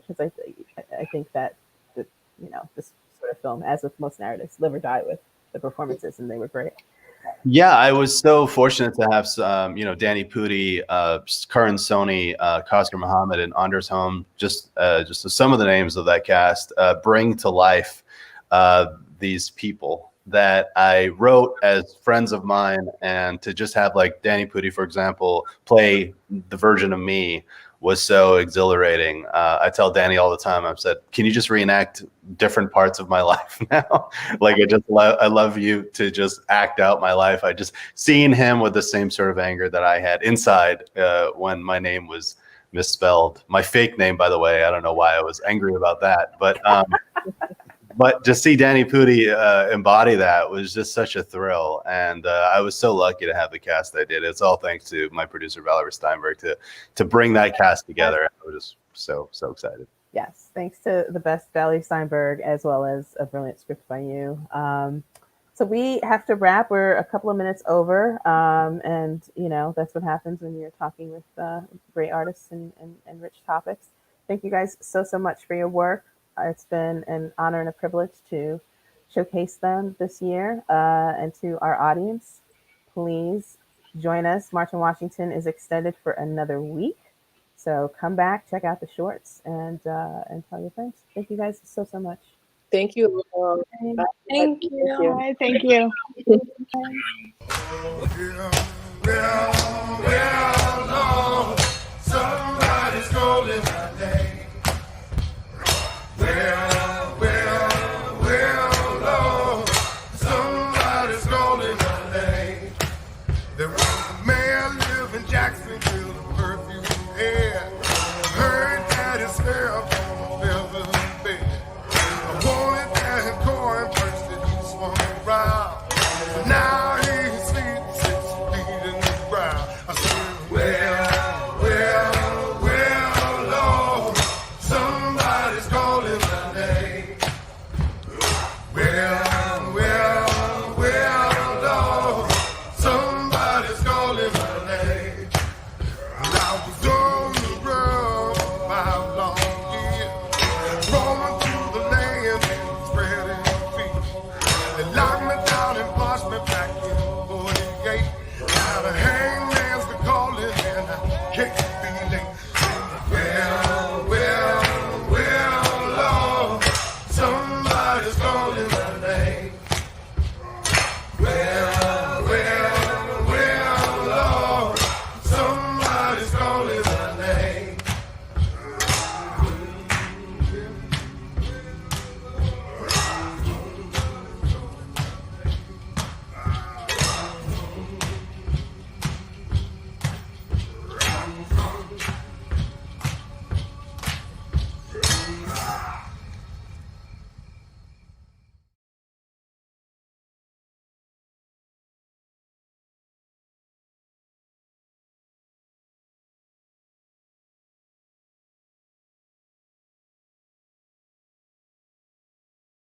Because I think that this sort of film, as with most narratives, live or die with the performances, and they were great. Yeah, I was so fortunate to have Danny Pudi, Karan Soni, Koscar Muhammad, and Anders Holm, just some of the names of that cast, bring to life these people that I wrote as friends of mine, and to just have like Danny Pudi, for example, play the version of me was so exhilarating. I tell Danny all the time, I've said, can you just reenact different parts of my life now? Like, I love you to just act out my life. I just seeing him with the same sort of anger that I had inside when my name was misspelled. My fake name, by the way, I don't know why I was angry about that, but but to see Danny Pudi embody that was just such a thrill. And I was so lucky to have the cast I did. It's all thanks to my producer, Valerie Steinberg, to bring that cast together. I was just so excited. Yes, thanks to the best Valerie Steinberg, as well as a brilliant script by you. So we have to wrap. We're a couple of minutes over. And, that's what happens when you're talking with great artists and rich topics. Thank you guys so much for your work. It's been an honor and a privilege to showcase them this year. And to our audience, please join us. March on Washington is extended for another week. So come back, check out the shorts, and tell your friends. Thank you guys so much. Thank you. Thank you. Bye. Thank you. Well, Lord, somebody's calling my name. Well, Lord, somebody's calling my name. There was a man living in Jacksonville, a perfume head. Heard that his hair from a feather bed. I wanted that around. Now